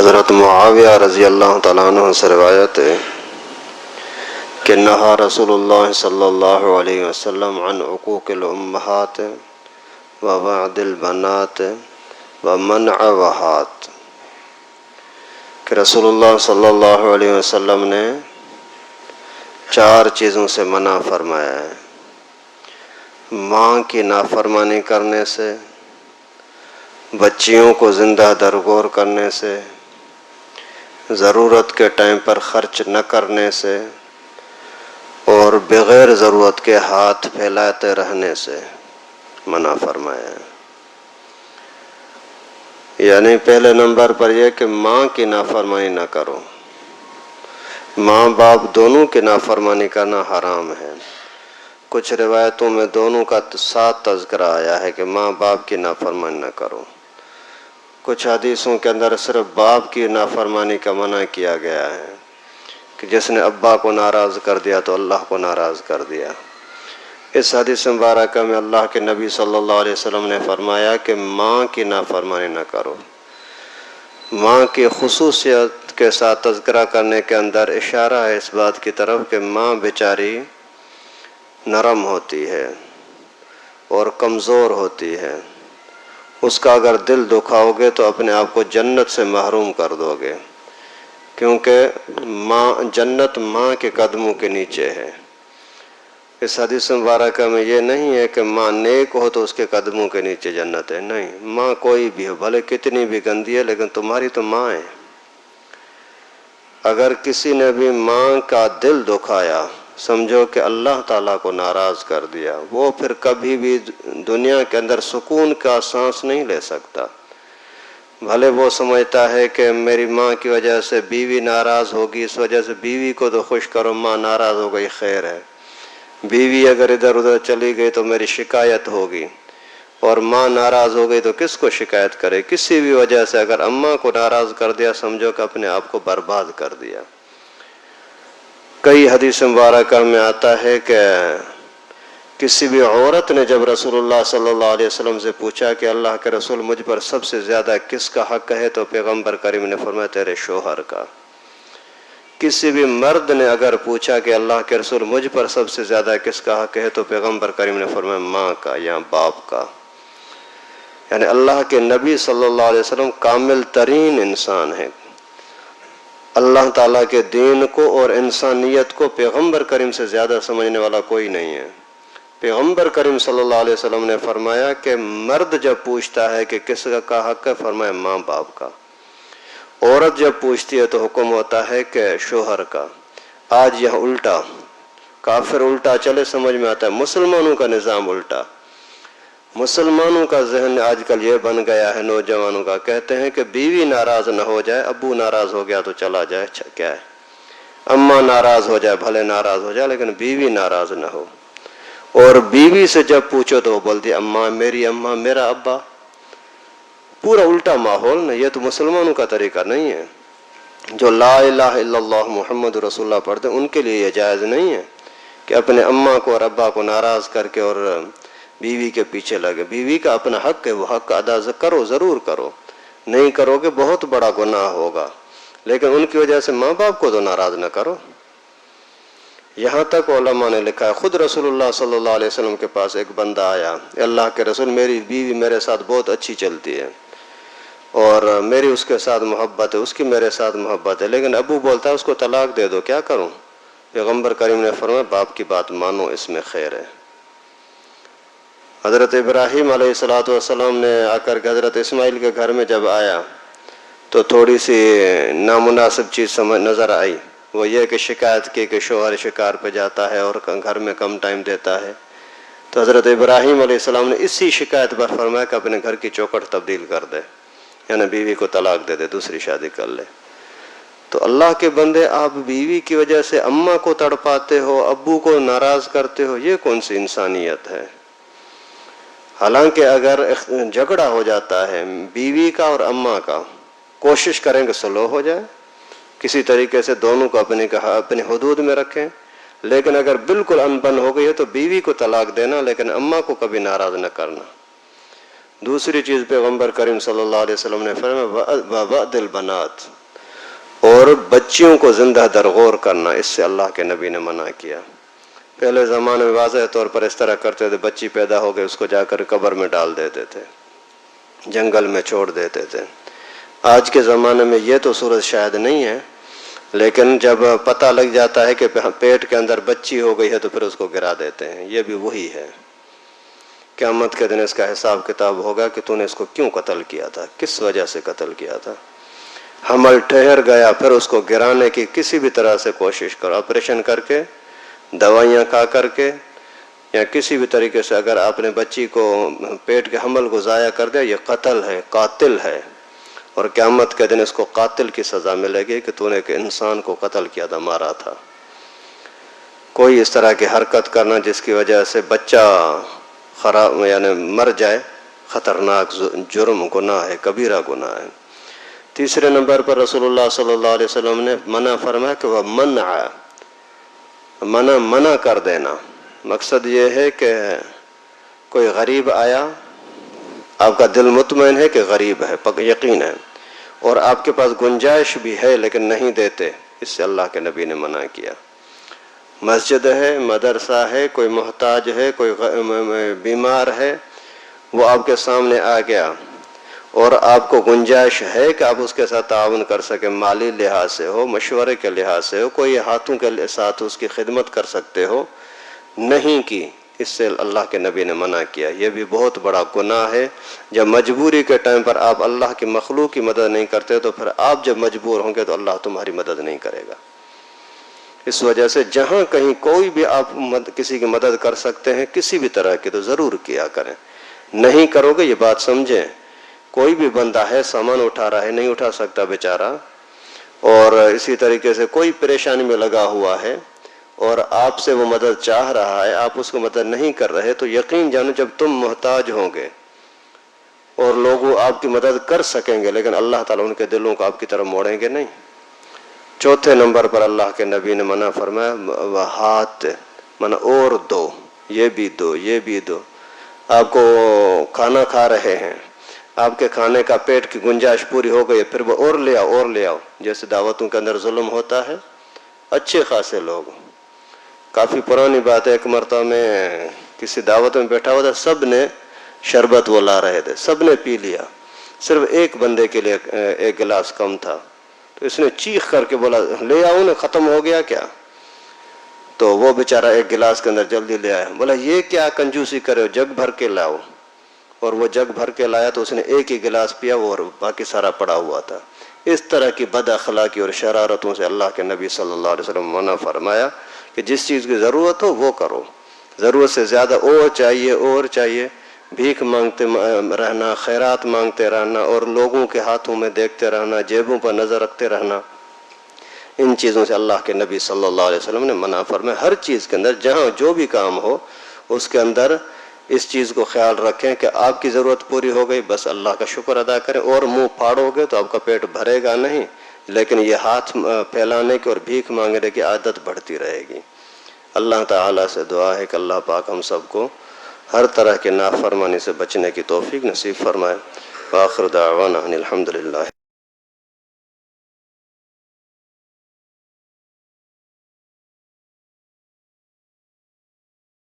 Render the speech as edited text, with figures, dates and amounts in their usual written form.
حضرت معاویہ رضی اللہ تعالیٰ عنہ سے روایت ہے کہ نہا رسول اللہ صلی اللہ علیہ وسلم عن عقوق الامہات و وعد البنات و منع وہات، کہ رسول اللہ صلی اللہ علیہ وسلم نے 4 چیزوں سے منع فرمایا ہے: ماں کی نافرمانی کرنے سے، بچیوں کو زندہ درگور کرنے سے، ضرورت کے ٹائم پر خرچ نہ کرنے سے، اور بغیر ضرورت کے ہاتھ پھیلاتے رہنے سے منع فرمایا ہے۔ یعنی پہلے نمبر پر یہ کہ ماں کی نافرمانی نہ کرو۔ ماں باپ دونوں کی نافرمانی کرنا حرام ہے۔ کچھ روایتوں میں دونوں کا ساتھ تذکرہ آیا ہے کہ ماں باپ کی نافرمانی نہ کرو۔ کچھ حدیثوں کے اندر صرف باپ کی نافرمانی کا منع کیا گیا ہے کہ جس نے ابا کو ناراض کر دیا تو اللہ کو ناراض کر دیا۔ اس حدیث مبارکہ میں اللہ کے نبی صلی اللہ علیہ وسلم نے فرمایا کہ ماں کی نافرمانی نہ کرو۔ ماں کی خصوصیت کے ساتھ تذکرہ کرنے کے اندر اشارہ ہے اس بات کی طرف کہ ماں بیچاری نرم ہوتی ہے اور کمزور ہوتی ہے۔ اس کا اگر دل دکھاؤ گے تو اپنے آپ کو جنت سے محروم کر دو گے، کیونکہ جنت ماں کے قدموں کے نیچے ہے۔ اس حدیث مبارکہ میں یہ نہیں ہے کہ ماں نیک ہو تو اس کے قدموں کے نیچے جنت ہے، نہیں، ماں کوئی بھی ہو، بھلے کتنی بھی گندی ہے، لیکن تمہاری تو ماں ہے۔ اگر کسی نے بھی ماں کا دل دکھایا، سمجھو کہ اللہ تعالیٰ کو ناراض کر دیا، وہ پھر کبھی بھی دنیا کے اندر سکون کا سانس نہیں لے سکتا۔ بھلے وہ سمجھتا ہے کہ میری ماں کی وجہ سے بیوی ناراض ہوگی، اس وجہ سے بیوی کو تو خوش کرو، ماں ناراض ہو گئی خیر ہے۔ بیوی اگر ادھر ادھر چلی گئی تو میری شکایت ہوگی، اور ماں ناراض ہو گئی تو کس کو شکایت کرے؟ کسی بھی وجہ سے اگر اماں کو ناراض کر دیا، سمجھو کہ اپنے آپ کو برباد کر دیا۔ کئی حدیث مبارکہ میں آتا ہے کہ کسی بھی عورت نے جب رسول اللہ صلی اللہ علیہ وسلم سے پوچھا کہ اللہ کے رسول مجھ پر سب سے زیادہ کس کا حق ہے، تو پیغمبر کریم نے فرمایا تیرے شوہر کا۔ کسی بھی مرد نے اگر پوچھا کہ اللہ کے رسول مجھ پر سب سے زیادہ کس کا حق ہے، تو پیغمبر کریم نے فرمایا ماں کا یا باپ کا۔ یعنی اللہ کے نبی صلی اللہ علیہ وسلم کامل ترین انسان ہیں۔ اللہ تعالیٰ کے دین کو اور انسانیت کو پیغمبر کریم سے زیادہ سمجھنے والا کوئی نہیں ہے۔ پیغمبر کریم صلی اللہ علیہ وسلم نے فرمایا کہ مرد جب پوچھتا ہے کہ کس کا حق ہے، فرمایا ماں باپ کا۔ عورت جب پوچھتی ہے تو حکم ہوتا ہے کہ شوہر کا۔ آج یہاں الٹا، کافر الٹا چلے سمجھ میں آتا ہے، مسلمانوں کا نظام الٹا۔ مسلمانوں کا ذہن آج کل یہ بن گیا ہے نوجوانوں کا، کہتے ہیں کہ بیوی ناراض نہ ہو جائے، ابو ناراض ہو گیا تو چلا جائے، کیا ہے، اماں ناراض ہو جائے بھلے ناراض ہو جائے، لیکن بیوی ناراض نہ ہو۔ اور بیوی سے جب پوچھو تو وہ بولتی اماں میری اماں میرا ابا۔ پورا الٹا ماحول نا، یہ تو مسلمانوں کا طریقہ نہیں ہے۔ جو لا الہ الا اللہ محمد رسول اللہ پڑھتے ہیں ان کے لیے یہ جائز نہیں ہے کہ اپنے اماں کو اور ابا کو ناراض کر کے اور بیوی کے پیچھے لگے۔ بیوی کا اپنا حق ہے، وہ حق ادا کرو، ضرور کرو، نہیں کرو گے بہت بڑا گناہ ہوگا، لیکن ان کی وجہ سے ماں باپ کو تو ناراض نہ کرو۔ یہاں تک علماء نے لکھا ہے، خود رسول اللہ صلی اللہ علیہ وسلم کے پاس ایک بندہ آیا، اللہ کے رسول میری بیوی میرے ساتھ بہت اچھی چلتی ہے اور میری اس کے ساتھ محبت ہے، اس کی میرے ساتھ محبت ہے، لیکن ابو بولتا ہے اس کو طلاق دے دو، کیا کروں؟ پیغمبر کریم نے فرمایا باپ کی بات مانو، اس میں خیر ہے۔ حضرت ابراہیم علیہ السلام نے آ کر کے حضرت اسماعیل کے گھر میں جب آیا تو تھوڑی سی نامناسب چیز نظر آئی، وہ یہ کہ شکایت کی کہ شوہر شکار پہ جاتا ہے اور گھر میں کم ٹائم دیتا ہے۔ تو حضرت ابراہیم علیہ السلام نے اسی شکایت پر فرمایا کہ اپنے گھر کی چوکھٹ تبدیل کر دے، یعنی بیوی کو طلاق دے دے، دوسری شادی کر لے۔ تو اللہ کے بندے، آپ بیوی کی وجہ سے اماں کو تڑپاتے ہو، ابو کو ناراض کرتے ہو، یہ کون سی انسانیت ہے؟ حالانکہ اگر جھگڑا ہو جاتا ہے بیوی کا اور اماں کا، کوشش کریں کہ صلح ہو جائے، کسی طریقے سے دونوں کو اپنی حدود میں رکھیں، لیکن اگر بالکل انبن ہو گئی ہے تو بیوی کو طلاق دینا، لیکن اماں کو کبھی ناراض نہ کرنا۔ دوسری چیز پیغمبر کریم صلی اللہ علیہ وسلم نے فرمایا وَبَعْدِ الْبَنَاتِ، اور بچیوں کو زندہ درغور کرنا، اس سے اللہ کے نبی نے منع کیا۔ پہلے زمانے میں واضح طور پر اس طرح کرتے تھے، بچی پیدا ہو گئی اس کو جا کر قبر میں ڈال دیتے تھے، جنگل میں چھوڑ دیتے تھے۔ آج کے زمانے میں یہ تو صورت شاید نہیں ہے، لیکن جب پتہ لگ جاتا ہے کہ پیٹ کے اندر بچی ہو گئی ہے تو پھر اس کو گرا دیتے ہیں۔ یہ بھی وہی ہے، قیامت کے دن اس کا حساب کتاب ہوگا کہ تو نے اس کو کیوں قتل کیا تھا، کس وجہ سے قتل کیا تھا۔ حمل ٹھہر گیا، پھر اس کو گرانے کی کسی بھی طرح سے کوشش کرو، آپریشن کر کے، دوائیاں کھا کر کے، یا کسی بھی طریقے سے اگر آپ نے بچی کو پیٹ کے حمل کو ضائع کر دیا، یہ قتل ہے، قاتل ہے، اور قیامت کے دن اس کو قاتل کی سزا ملے گی کہ تو نے ایک انسان کو قتل کیا تھا، مارا تھا۔ کوئی اس طرح کی حرکت کرنا جس کی وجہ سے بچہ خراب یعنی مر جائے، خطرناک جرم، گناہ ہے، کبیرہ گناہ ہے۔ تیسرے نمبر پر رسول اللہ صلی اللہ علیہ وسلم نے منع فرمایا کہ وہ منع کر دینا۔ مقصد یہ ہے کہ کوئی غریب آیا، آپ کا دل مطمئن ہے کہ غریب ہے، یقین ہے، اور آپ کے پاس گنجائش بھی ہے لیکن نہیں دیتے، اس سے اللہ کے نبی نے منع کیا۔ مسجد ہے، مدرسہ ہے، کوئی محتاج ہے، کوئی بیمار ہے، وہ آپ کے سامنے آ گیا اور آپ کو گنجائش ہے کہ آپ اس کے ساتھ تعاون کر سکیں، مالی لحاظ سے ہو، مشورے کے لحاظ سے ہو، کوئی ہاتھوں کے ساتھ اس کی خدمت کر سکتے ہو، نہیں کی، اس سے اللہ کے نبی نے منع کیا۔ یہ بھی بہت بڑا گناہ ہے۔ جب مجبوری کے ٹائم پر آپ اللہ کی مخلوق کی مدد نہیں کرتے تو پھر آپ جب مجبور ہوں گے تو اللہ تمہاری مدد نہیں کرے گا۔ اس وجہ سے جہاں کہیں کوئی بھی آپ کسی کی مدد کر سکتے ہیں کسی بھی طرح کی تو ضرور کیا کریں۔ نہیں کرو گے یہ بات سمجھیں، کوئی بھی بندہ ہے سامان اٹھا رہا ہے، نہیں اٹھا سکتا بیچارہ، اور اسی طریقے سے کوئی پریشانی میں لگا ہوا ہے اور آپ سے وہ مدد چاہ رہا ہے، آپ اس کو مدد نہیں کر رہے، تو یقین جانو جب تم محتاج ہوں گے اور لوگ آپ کی مدد کر سکیں گے لیکن اللہ تعالیٰ ان کے دلوں کو آپ کی طرف موڑیں گے نہیں۔ چوتھے نمبر پر اللہ کے نبی نے منع فرمایا ہاتھ اور دو، یہ بھی دو، یہ بھی دو۔ آپ کو کھانا کھا رہے ہیں، آپ کے کھانے کا پیٹ کی گنجائش پوری ہو گئی، پھر وہ اور لے آؤ، اور لے آؤ، جیسے دعوتوں کے اندر ظلم ہوتا ہے۔ اچھے خاصے لوگ، کافی پرانی بات ہے، ایک مرتبہ میں کسی دعوت میں بیٹھا ہوا تھا، سب نے شربت وہ لا رہے تھے، سب نے پی لیا، صرف ایک بندے کے لیے ایک گلاس کم تھا، تو اس نے چیخ کر کے بولا لے آؤ نا، ختم ہو گیا کیا؟ تو وہ بیچارہ ایک گلاس کے اندر جلدی لے آیا، بولا یہ کیا کنجوسی کرے ہو، جگ بھر کے لاؤ، اور وہ جگ بھر کے لایا تو اس نے ایک ہی گلاس پیا اور باقی سارا پڑا ہوا تھا۔ اس طرح کی بد اخلاقی اور شرارتوں سے اللہ کے نبی صلی اللہ علیہ وسلم منع فرمایا کہ جس چیز کی ضرورت ہو وہ کرو، ضرورت سے زیادہ اور چاہیے، اور چاہیے، بھیک مانگتے رہنا، خیرات مانگتے رہنا، اور لوگوں کے ہاتھوں میں دیکھتے رہنا، جیبوں پر نظر رکھتے رہنا، ان چیزوں سے اللہ کے نبی صلی اللہ علیہ وسلم نے منع فرمایا۔ ہر چیز کے اندر جہاں جو بھی کام ہو اس کے اندر اس چیز کو خیال رکھیں کہ آپ کی ضرورت پوری ہو گئی، بس اللہ کا شکر ادا کریں، اور منہ پھاڑو گے تو آپ کا پیٹ بھرے گا نہیں، لیکن یہ ہاتھ پھیلانے کی اور بھیک مانگنے کی عادت بڑھتی رہے گی۔ اللہ تعالیٰ سے دعا ہے کہ اللہ پاک ہم سب کو ہر طرح کے نافرمانی سے بچنے کی توفیق نصیب فرمائے۔ وآخر دعوانا ان الحمدللہ۔